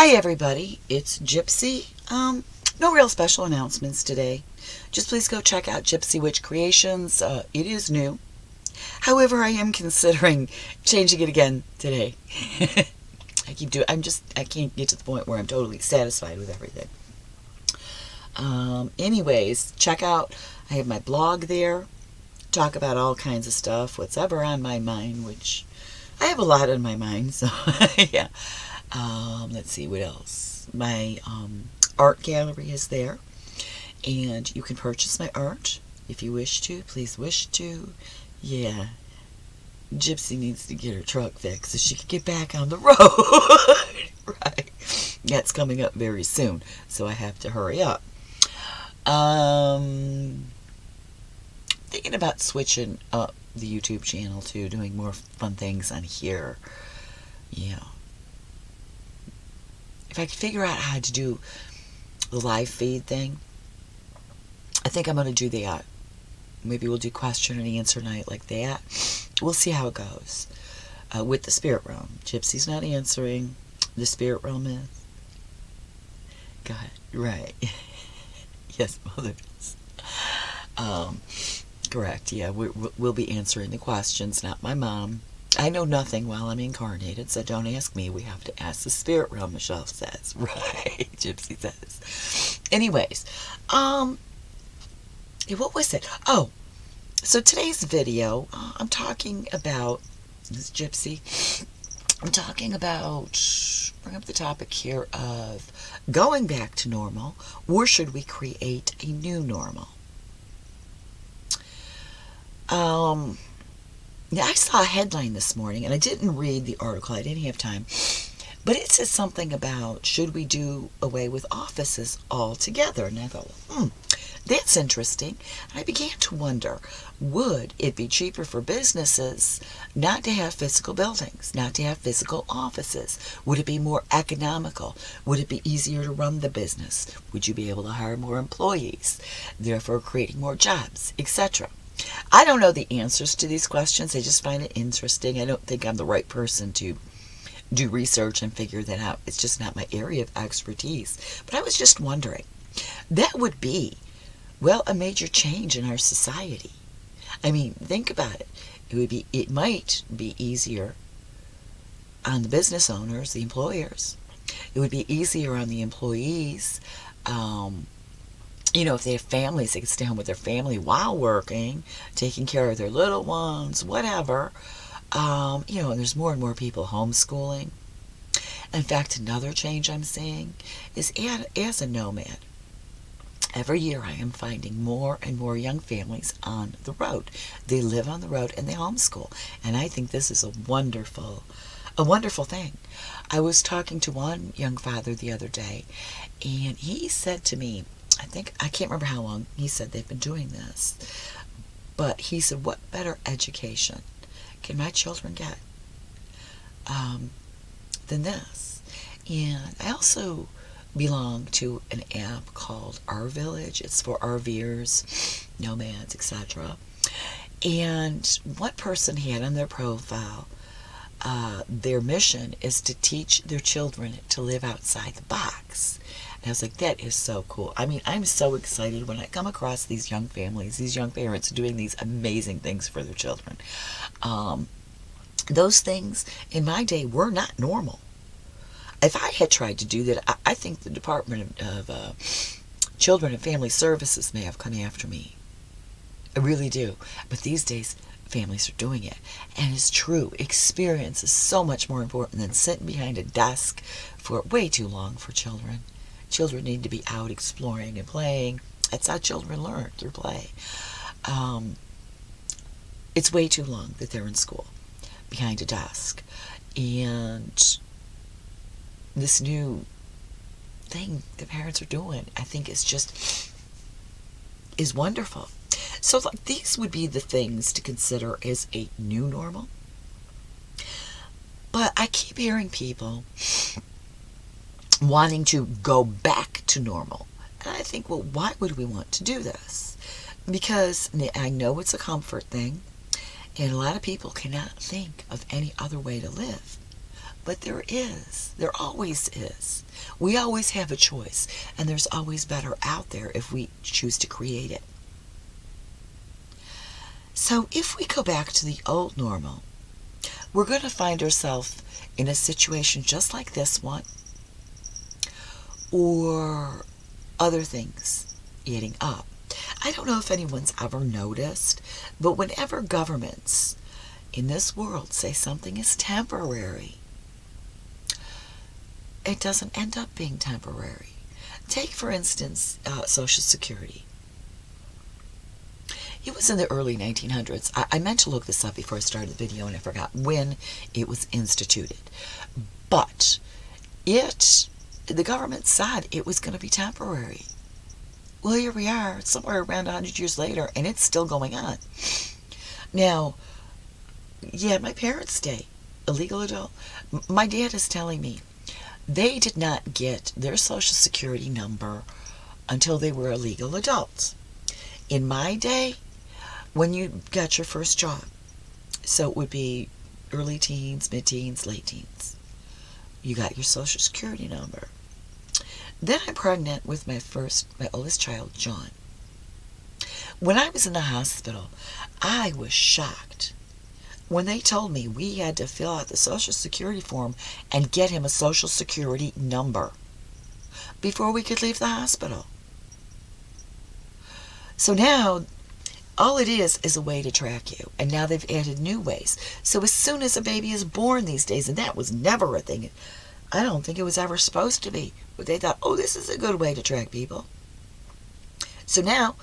Hi everybody, it's Gypsy. No real special announcements today. Just please go check out Gypsy Witch Creations. It is new. However, I am considering changing it again today. I can't get to the point where I'm totally satisfied with everything. Anyways, check out, I have my blog there. Talk about all kinds of stuff, what's ever on my mind, which I have a lot on my mind, so yeah. Let's see, what else? My art gallery is there, and you can purchase my art if you wish to. Please wish to. Yeah, Gypsy needs to get her truck fixed so she can get back on the road. Right. That's coming up very soon, so I have to hurry up. Thinking about switching up the YouTube channel to doing more fun things on here. Yeah. If I could figure out how to do the live feed thing, I think I'm going to do that. Maybe we'll do question and answer night like that. We'll see how it goes. With the spirit realm. Gypsy's not answering. The spirit realm is. Go ahead. Right. Yes, Mother does. Correct. Yeah, we'll be answering the questions, not my mom. I know nothing while I'm incarnated, so don't ask me. We have to ask the spirit realm, Michelle says. Right, Gypsy says. Anyways, what was it? Oh, so today's video, I'm talking about, this is Gypsy, I'm talking about, bring up the topic here of going back to normal, or should we create a new normal? Now, I saw a headline this morning, and I didn't read the article. I didn't have time. But it says something about, should we do away with offices altogether? And I thought, that's interesting. And I began to wonder, would it be cheaper for businesses not to have physical buildings, not to have physical offices? Would it be more economical? Would it be easier to run the business? Would you be able to hire more employees, therefore creating more jobs, etc.? I don't know the answers to these questions. I just find it interesting. I don't think I'm the right person to do research and figure that out. It's just not my area of expertise. But I was just wondering, that would be, well, a major change in our society. I mean, think about it. It might be easier on the business owners, the employers. It would be easier on the employees. If they have families, they can stay home with their family while working, taking care of their little ones, whatever. And there's more and more people homeschooling. In fact, another change I'm seeing is as a nomad. Every year I am finding more and more young families on the road. They live on the road and they homeschool. And I think this is a wonderful thing. I was talking to one young father the other day, and he said to me, I can't remember how long he said they've been doing this, but he said, what better education can my children get than this? And I also belong to an app called Our Village. It's for RVers, nomads, etc. And one person had on their profile, their mission is to teach their children to live outside the box. And I was like, that is so cool. I mean, I'm so excited when I come across these young families, these young parents doing these amazing things for their children. Those things in my day were not normal. If I had tried to do that, I think the Department of Children and Family Services may have come after me. I really do. But these days, families are doing it. And it's true. Experience is so much more important than sitting behind a desk for way too long for children. Children need to be out exploring and playing. That's how children learn, through play. It's way too long that they're in school, behind a desk. And this new thing the parents are doing, I think is wonderful. So these would be the things to consider as a new normal. But I keep hearing people wanting to go back to normal. And I think, well, why would we want to do this? Because I know it's a comfort thing, and a lot of people cannot think of any other way to live But there is. There always is. We always have a choice, and there's always better out there if we choose to create it. So if we go back to the old normal, we're going to find ourselves in a situation just like this one, or other things adding up. I don't know if anyone's ever noticed, but whenever governments in this world say something is temporary, it doesn't end up being temporary. Take, for instance, Social Security. It was in the early 1900s. I meant to look this up before I started the video, and I forgot when it was instituted. But the government said it was going to be temporary. Well, here we are, somewhere around 100 years later, and it's still going on. Now, yeah, my parents' day, a legal adult, my dad is telling me they did not get their Social Security number until they were a legal adult. In my day, when you got your first job, so it would be early teens, mid-teens, late teens, you got your Social Security number. Then I'm pregnant with my oldest child, John. When I was in the hospital, I was shocked when they told me we had to fill out the Social Security form and get him a Social Security number before we could leave the hospital. So now, all it is a way to track you. And now they've added new ways. So as soon as a baby is born these days, and that was never a thing, I don't think it was ever supposed to be, but they thought, oh, this is a good way to track people. So now,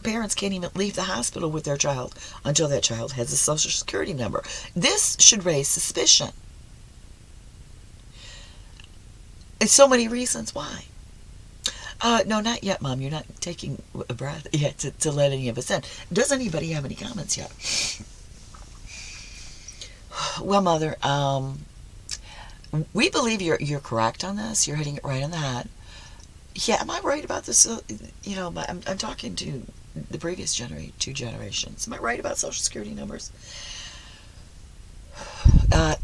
parents can't even leave the hospital with their child until that child has a Social Security number. This should raise suspicion. And so many reasons why. No, not yet, Mom. You're not taking a breath yet to let any of us in. Does anybody have any comments yet? Well, Mother, we believe you're correct on this. You're hitting it right on the head. Yeah, am I right about this? I'm talking to the previous two generations. Am I right about Social Security numbers?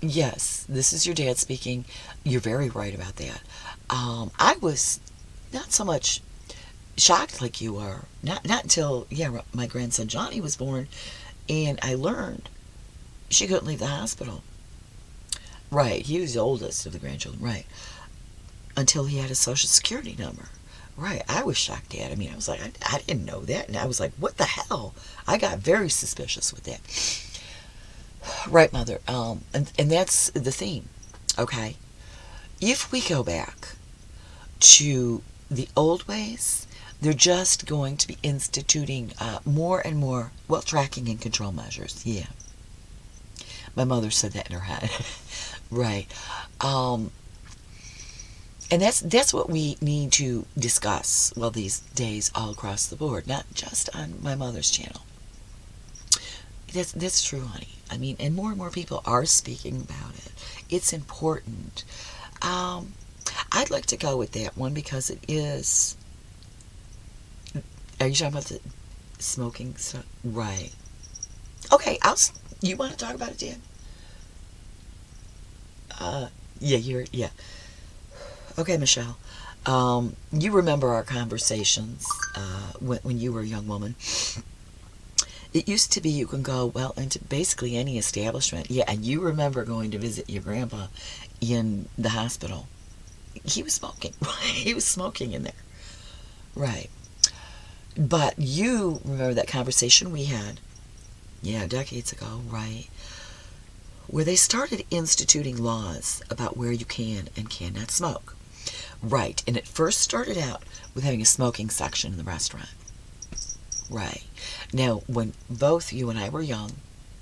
Yes, this is your dad speaking. You're very right about that. I was not so much shocked like you are. Not until, my grandson Johnny was born, and I learned she couldn't leave the hospital. Right, he was the oldest of the grandchildren, right. Until he had a Social Security number. Right, I was shocked at him. I was like, I didn't know that. And I was like, what the hell? I got very suspicious with that. Right, Mother. And that's the theme, okay? If we go back to the old ways, they're just going to be instituting more and more, tracking and control measures. Yeah. My mother said that in her head. Right. And that's what we need to discuss, these days all across the board, not just on my mother's channel. That's true, honey. I mean, and more people are speaking about it. It's important. I'd like to go with that one because it is... Are you talking about the smoking stuff? Right. Okay, you want to talk about it, Dan? Yeah. Okay, Michelle. You remember our conversations when you were a young woman. It used to be you can go, into basically any establishment. Yeah, and you remember going to visit your grandpa in the hospital. He was smoking. He was smoking in there. Right. But you remember that conversation we had, decades ago, right, where they started instituting laws about where you can and cannot smoke. Right, and it first started out with having a smoking section in the restaurant. Right. Now, when both you and I were young,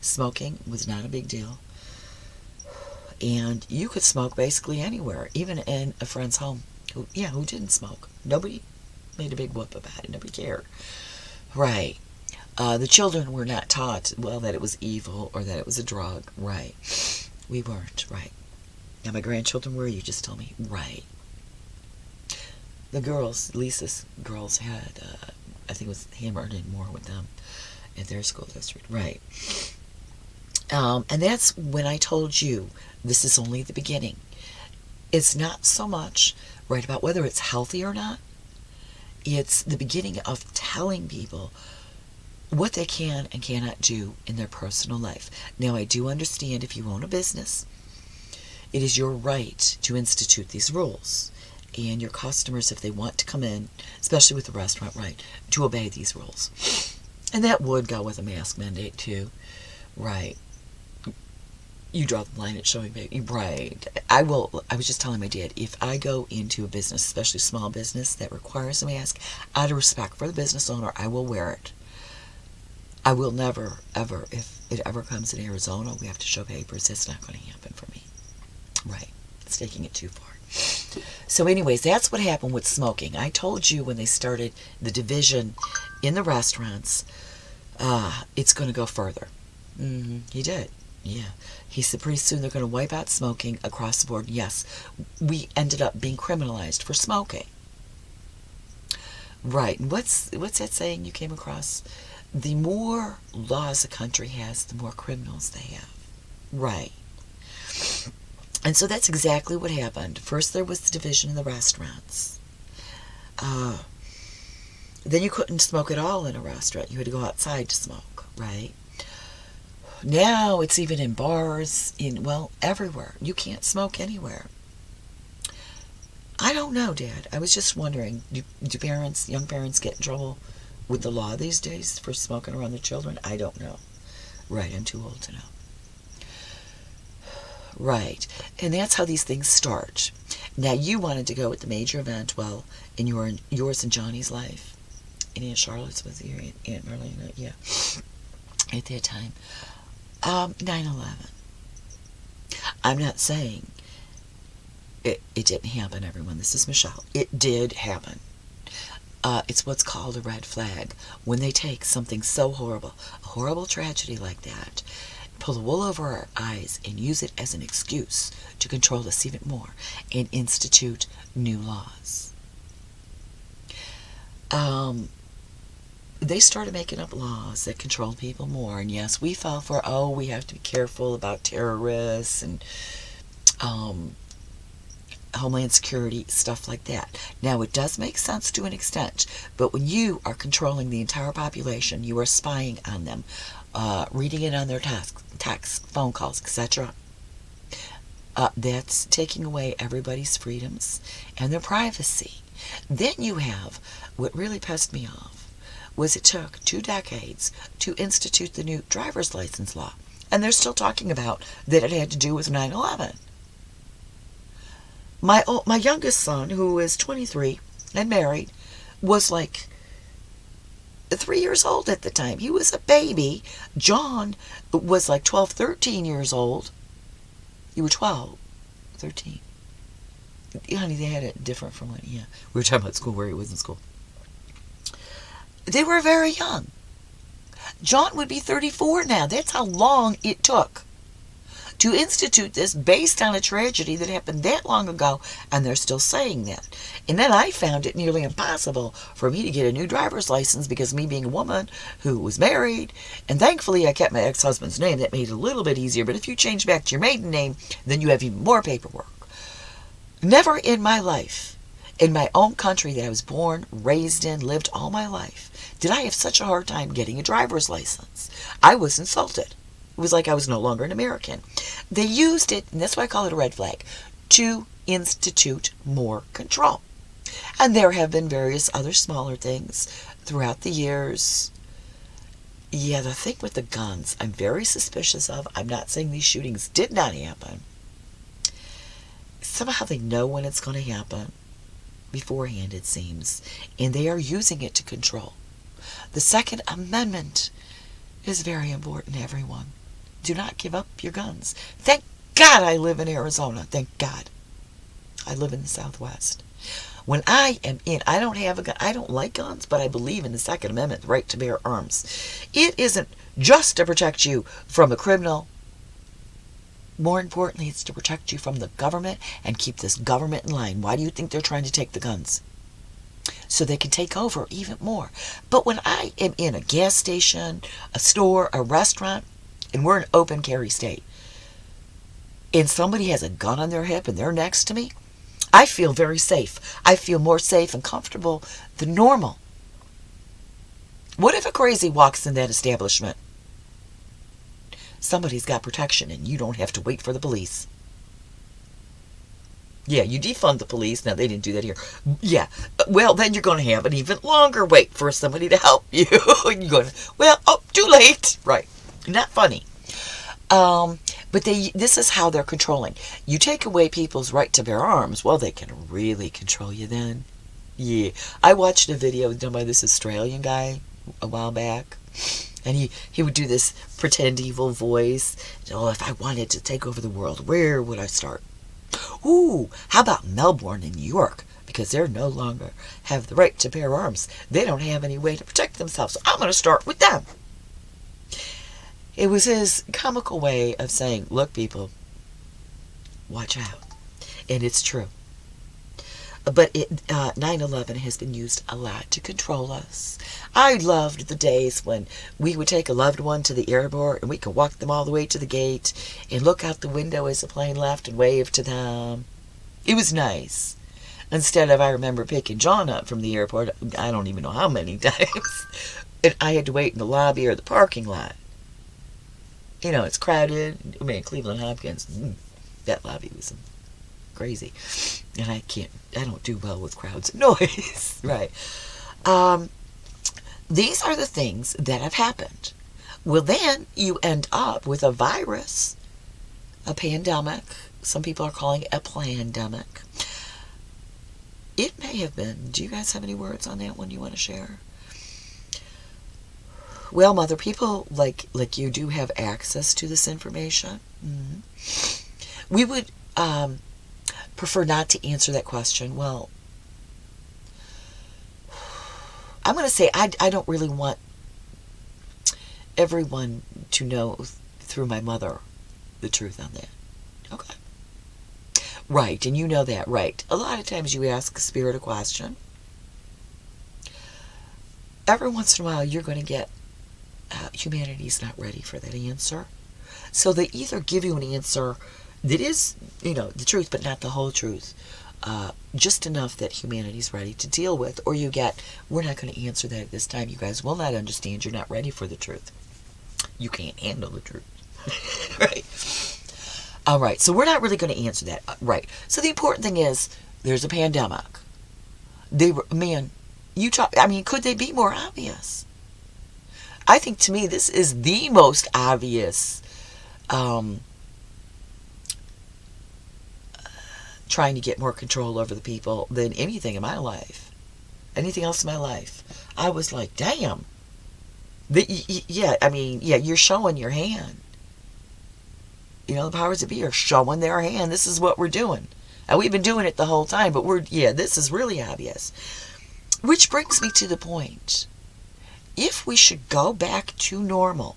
smoking was not a big deal. And you could smoke basically anywhere, even in a friend's home who didn't smoke. Nobody made a big whoop about it. Nobody cared. Right. The children were not taught, that it was evil or that it was a drug. Right. We weren't. Right. Now, my grandchildren were, you just told me. Right. The girls, Lisa's girls had, I think it was hammered and more with them at their school district. Right. And that's when I told you this is only the beginning. It's not so much right about whether it's healthy or not. It's the beginning of telling people what they can and cannot do in their personal life. Now, I do understand if you own a business, it is your right to institute these rules. And your customers, if they want to come in, especially with the restaurant, right, to obey these rules. And that would go with a mask mandate too. Right. You draw the line at showing baby. Right. I was just telling my dad, if I go into a business, especially a small business that requires a mask, out of respect for the business owner, I will wear it. I will never, ever, if it ever comes in Arizona, we have to show papers. That's not going to happen for me. Right. It's taking it too far. So anyways, that's what happened with smoking. I told you when they started the division in the restaurants, it's going to go further. He did. Yeah. He said pretty soon they're going to wipe out smoking across the board. Yes, we ended up being criminalized for smoking. Right. What's that saying you came across? The more laws a country has, the more criminals they have. Right. And so that's exactly what happened. First there was the division in the restaurants. Then you couldn't smoke at all in a restaurant. You had to go outside to smoke, right? Now it's even in bars, everywhere. You can't smoke anywhere. I don't know, Dad. I was just wondering, do young parents get in trouble with the law these days for smoking around their children? I don't know. Right, I'm too old to know. Right, and that's how these things start. Now, you wanted to go with the major event, in yours and Johnny's life. And Aunt Charlotte's was here, Aunt Marlena, yeah, at that time. 9/11. I'm not saying it didn't happen, everyone. This is Michelle. It did happen. It's what's called a red flag. When they take something so horrible, a horrible tragedy like that, pull the wool over our eyes and use it as an excuse to control us even more and institute new laws. They started making up laws that controlled people more. And yes, we fell for, we have to be careful about terrorists and Homeland Security, stuff like that. Now, it does make sense to an extent, but when you are controlling the entire population, you are spying on them, reading it on their texts, phone calls, etc., that's taking away everybody's freedoms and their privacy. Then you have, what really pissed me off, was it took 2 decades to institute the new driver's license law. And they're still talking about that it had to do with 9/11. My youngest son, who is 23 and married, was like 3 years old at the time. He was a baby. John was like 12, 13 years old. You were 12, 13. Honey, they had it different from when, we were talking about school, where he was in school. They were very young. John would be 34 now. That's how long it took to institute this based on a tragedy that happened that long ago, and they're still saying that. And then I found it nearly impossible for me to get a new driver's license because me being a woman who was married, and thankfully I kept my ex-husband's name. That made it a little bit easier, but if you change back to your maiden name, then you have even more paperwork. Never in my life, in my own country that I was born, raised in, lived all my life, did I have such a hard time getting a driver's license. I was insulted. It was like I was no longer an American. They used it, and that's why I call it a red flag, to institute more control. And there have been various other smaller things throughout the years. Yeah, the thing with the guns, I'm very suspicious of. I'm not saying these shootings did not happen. Somehow they know when it's going to happen beforehand, it seems, and they are using it to control. The Second Amendment is very important, everyone. Do not give up your guns. Thank God I live in Arizona. Thank God. I live in the Southwest. When I am in, I don't have a gun. I don't like guns, but I believe in the Second Amendment, the right to bear arms. It isn't just to protect you from a criminal. More importantly, it's to protect you from the government and keep this government in line. Why do you think they're trying to take the guns? So they can take over even more. But when I am in a gas station, a store, a restaurant, and we're an open carry state, and somebody has a gun on their hip and they're next to me, I feel very safe. I feel more safe and comfortable than normal. What if a crazy walks in that establishment? Somebody's got protection and you don't have to wait for the police. Yeah, you defund the police. Now, they didn't do that here. Yeah, well, then you're going to have an even longer wait for somebody to help you. You're going to, well, oh, too late. Right. Not funny. But this is how they're controlling. You take away people's right to bear arms, well, they can really control you then. Yeah. I watched a video done by this Australian guy a while back, and he would do this pretend evil voice. Oh, if I wanted to take over the world, where would I start? Ooh, how about Melbourne and New York? Because they no longer have the right to bear arms. They don't have any way to protect themselves. So I'm going to start with them. It was his comical way of saying, look, people, watch out. And it's true. But 9/11 has been used a lot to control us. I loved the days when we would take a loved one to the airport and we could walk them all the way to the gate and look out the window as the plane left and wave to them. It was nice. Instead of, I remember picking John up from the airport, I don't even know how many times, and I had to wait in the lobby or the parking lot. You know, it's crowded. I mean, Cleveland Hopkins, that lobby was crazy. And I don't do well with crowds and noise. Right. These are the things that have happened. Well, then you end up with a virus, a pandemic. Some people are calling it a plandemic. It may have been. Do you guys have any words on that one you want to share? Well, Mother, people like you do have access to this information. We would prefer not to answer that question. Well, I'm going to say I don't really want everyone to know through my mother the truth on that. Okay. Right, and you know that, right. A lot of times you ask a spirit a question. Every once in a while you're going to get humanity's not ready for that answer. So they either give you an answer that is, the truth, but not the whole truth. Just enough that humanity's ready to deal with. Or you get, we're not going to answer that at this time. You guys will not understand. You're not ready for the truth. You can't handle the truth. Right. All right. So we're not really going to answer that. Right. So the important thing is, there's a pandemic. Could they be more obvious? I think, to me, this is the most obvious trying to get more control over the people than anything in my life. Anything else in my life. I was like, damn. You're showing your hand. The powers that be are showing their hand. This is what we're doing. And we've been doing it the whole time, but this is really obvious. Which brings me to the point. If we should go back to normal,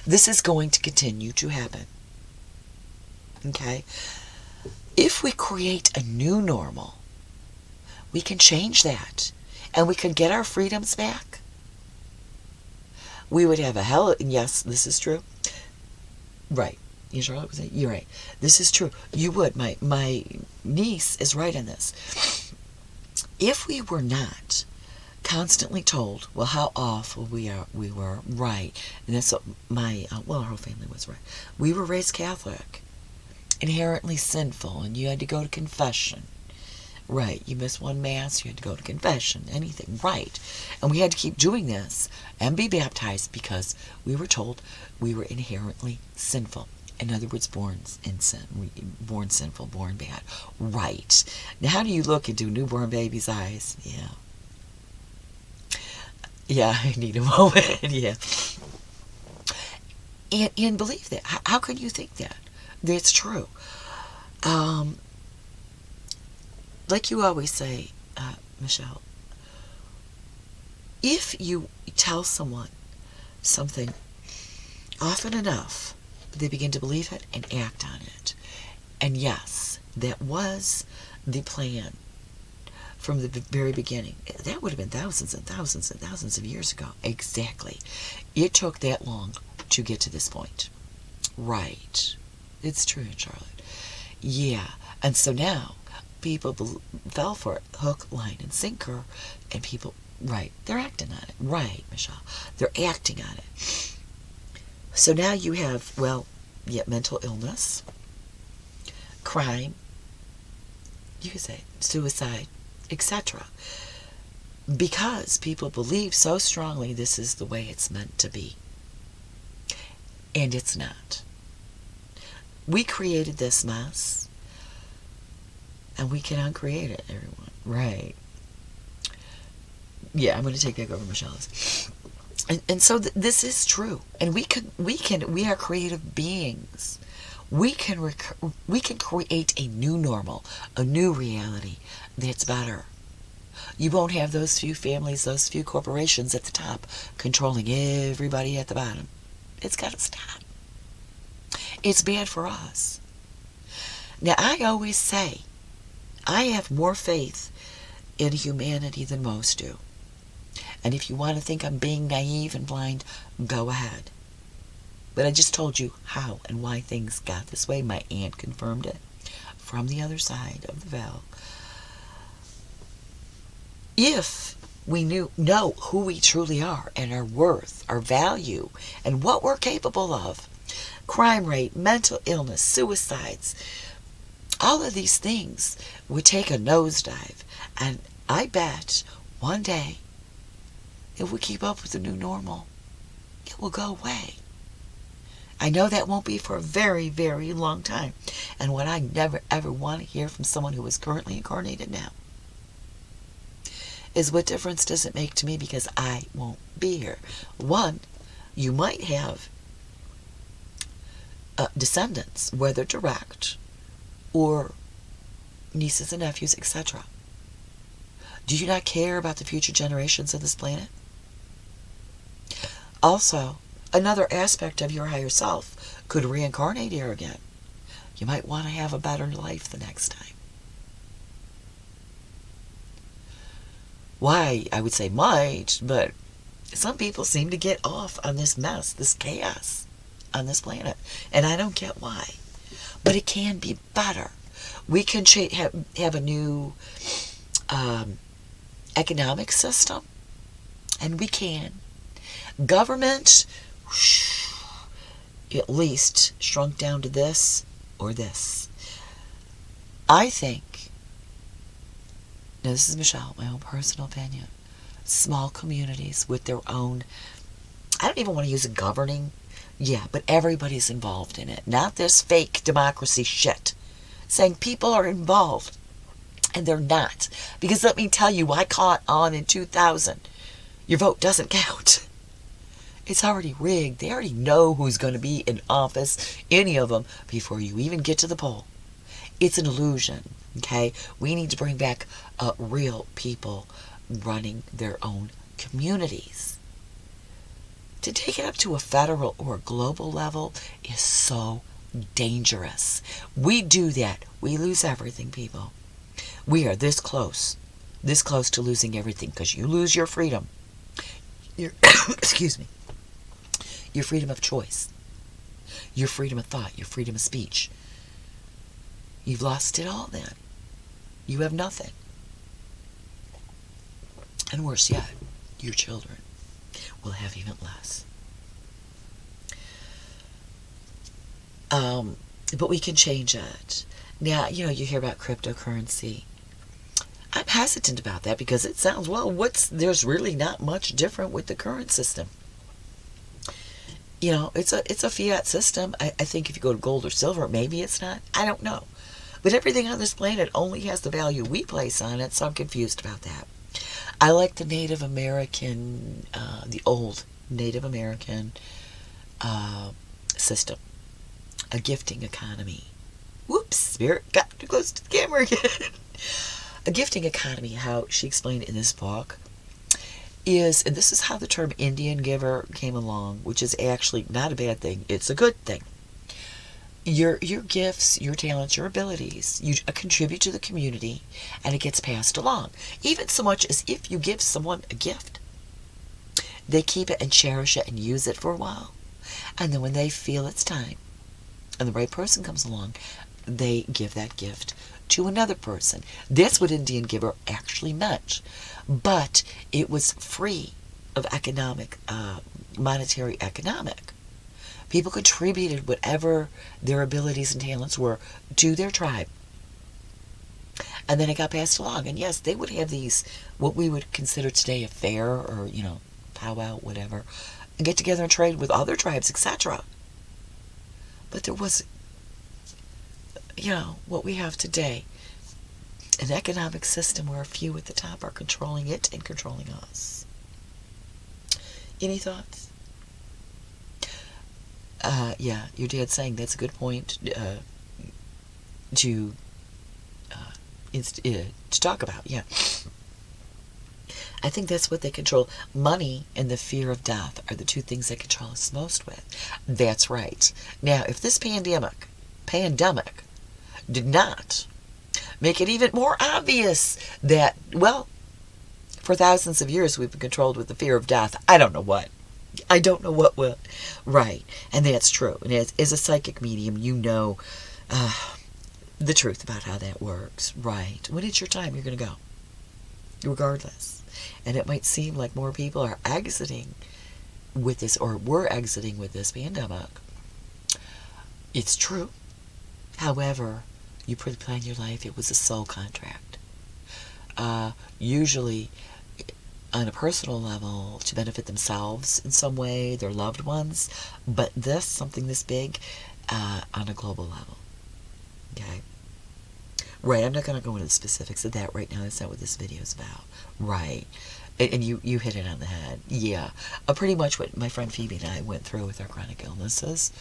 this is going to continue to happen. Okay? If we create a new normal, we can change that. And we can get our freedoms back. We would have yes, this is true. Right. Charlotte was saying, you're right. This is true. You would. My niece is right in this. If we were not constantly told, well, how awful we were, right. And that's what our whole family was, right. We were raised Catholic, inherently sinful, and you had to go to confession. Right. You missed one mass, you had to go to confession, anything, right. And we had to keep doing this and be baptized because we were told we were inherently sinful. In other words, born in sin, born sinful, born bad. Right. Now, how do you look into a newborn baby's eyes? Yeah. Yeah, I need a moment. Yeah. And believe that. How can you think that? That's true. Like you always say, Michelle, if you tell someone something often enough, they begin to believe it and act on it. And yes, that was the plan from the very beginning. That would have been thousands and thousands and thousands of years ago. Exactly. It took that long to get to this point. Right. It's true, Charlotte. Yeah. And so now people fell for it, hook, line, and sinker, and people, right, they're acting on it. Right, Michelle. They're acting on it. So now you have, well, yeah, mental illness, crime, you could say suicide, etc. Because people believe so strongly this is the way it's meant to be. And it's not. We created this mess, and we can uncreate it, everyone. Right. Yeah, I'm going to take that over, Michelle's. And so this is true. And we are creative beings. We can create a new normal, a new reality that's better. You won't have those few families, those few corporations at the top controlling everybody at the bottom. It's got to stop. It's bad for us. Now, I always say, I have more faith in humanity than most do. And if you want to think I'm being naive and blind, go ahead. But I just told you how and why things got this way. My aunt confirmed it from the other side of the veil. If we know who we truly are and our worth, our value, and what we're capable of, crime rate, mental illness, suicides, all of these things would take a nosedive. And I bet one day, if we keep up with the new normal, it will go away. I know that won't be for a very, very long time. And what I never, ever want to hear from someone who is currently incarnated now is, what difference does it make to me because I won't be here? One, you might have descendants, whether direct or nieces and nephews, etc. Do you not care about the future generations of this planet? Also, another aspect of your higher self could reincarnate here again. You might want to have a better life the next time. Why? I would say might, but some people seem to get off on this mess, this chaos on this planet. And I don't get why. But it can be better. We can have a new economic system. And we can. Government, at least shrunk down to this or this. I think, now this is Michelle, my own personal opinion, small communities with their own, I don't even want to use a governing, but everybody's involved in it. Not this fake democracy shit. Saying people are involved, and they're not. Because let me tell you, I caught on in 2000. Your vote doesn't count. It's already rigged. They already know who's going to be in office, any of them, before you even get to the poll. It's an illusion, okay? We need to bring back real people running their own communities. To take it up to a federal or a global level is so dangerous. We do that, we lose everything, people. We are this close to losing everything, because you lose your freedom. Excuse me. Your freedom of choice. Your freedom of thought. Your freedom of speech. You've lost it all then. You have nothing. And worse yet, your children will have even less. But we can change that. Now, you hear about cryptocurrency. I'm hesitant about that because it sounds, there's really not much different with the current system. It's a fiat system. I think if you go to gold or silver, maybe it's not. I don't know. But everything on this planet only has the value we place on it, so I'm confused about that. I like the Native American, the old Native American system. A gifting economy. Whoops, Spirit got too close to the camera again. A gifting economy, how she explained in this book, is, and this is how the term Indian giver came along, which is actually not a bad thing. It's a good thing. Your gifts, your talents, your abilities, you contribute to the community, and it gets passed along. Even so much as if you give someone a gift, they keep it and cherish it and use it for a while. And then when they feel it's time, and the right person comes along, they give that gift to another person. That's what Indian giver actually meant. But it was free of monetary economic. People contributed whatever their abilities and talents were to their tribe. And then it got passed along. And yes, they would have these, what we would consider today a fair or, powwow, whatever, and get together and trade with other tribes, etc. But there was, what we have today, an economic system where a few at the top are controlling it and controlling us. Any thoughts? Your dad's saying that's a good point to talk about. Yeah, I think that's what they control. Money and the fear of death are the two things they control us most with. That's right. Now, if this pandemic did not make it even more obvious that, for thousands of years we've been controlled with the fear of death, I don't know what will. Right. And that's true. And as a psychic medium, the truth about how that works. Right. When it's your time, you're going to go. Regardless. And it might seem like more people are exiting with this, or were exiting with this pandemic. It's true. However, you pre-plan your life. It was a soul contract. Usually, on a personal level, to benefit themselves in some way, their loved ones, but something this big, on a global level. Okay? Right, I'm not going to go into the specifics of that right now. That's not what this video is about. Right. And you hit it on the head. Yeah. Pretty much what my friend Phoebe and I went through with our chronic illnesses.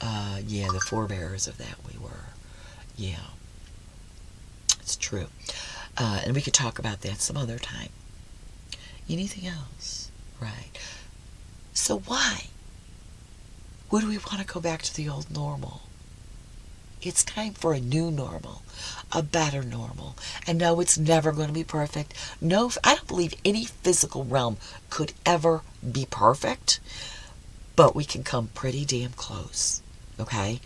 The forebearers of that we were. Yeah. It's true. And we could talk about that some other time. Anything else? Right. So why would we want to go back to the old normal? It's time for a new normal, a better normal. And no, it's never going to be perfect. No, I don't believe any physical realm could ever be perfect, but we can come pretty damn close. Okay?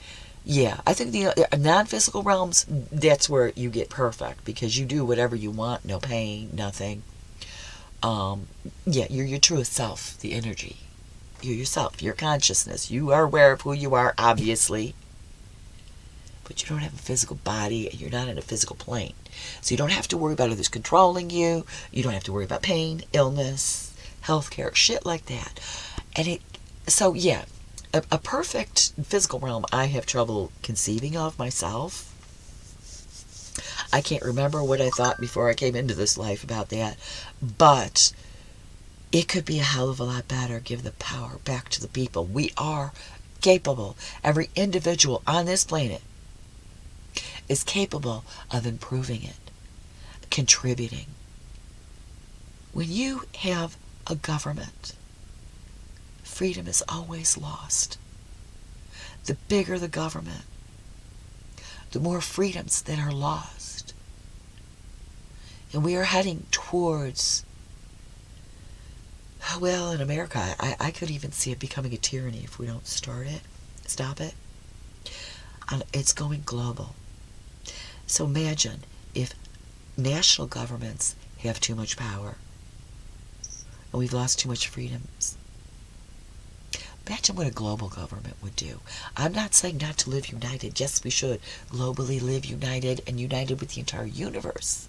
Yeah, I think the non-physical realms, that's where you get perfect, because you do whatever you want, no pain, nothing. You're your truest self, the energy. You're yourself, your consciousness. You are aware of who you are, obviously. But you don't have a physical body, and you're not in a physical plane. So you don't have to worry about others controlling you. You don't have to worry about pain, illness, healthcare, shit like that. And a perfect physical realm I have trouble conceiving of myself. I can't remember what I thought before I came into this life about that. But it could be a hell of a lot better. Give the power back to the people. We are capable. Every individual on this planet is capable of improving it, contributing. When you have a government, freedom is always lost. The bigger the government, the more freedoms that are lost. And we are heading towards, in America, I could even see it becoming a tyranny if we don't stop it. And it's going global. So imagine if national governments have too much power and we've lost too much freedoms. Imagine what a global government would do. I'm not saying not to live united. Yes, we should globally live united and united with the entire universe.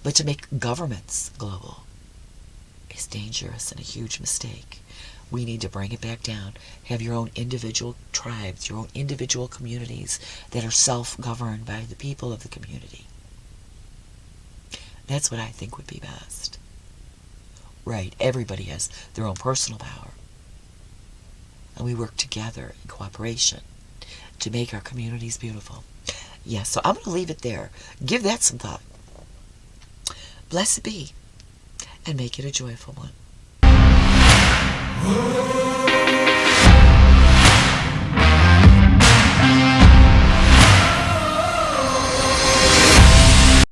But to make governments global is dangerous and a huge mistake. We need to bring it back down. Have your own individual tribes, your own individual communities that are self-governed by the people of the community. That's what I think would be best. Right, everybody has their own personal power. And we work together in cooperation to make our communities beautiful. Yeah, so I'm going to leave it there. Give that some thought. Blessed be, and make it a joyful one.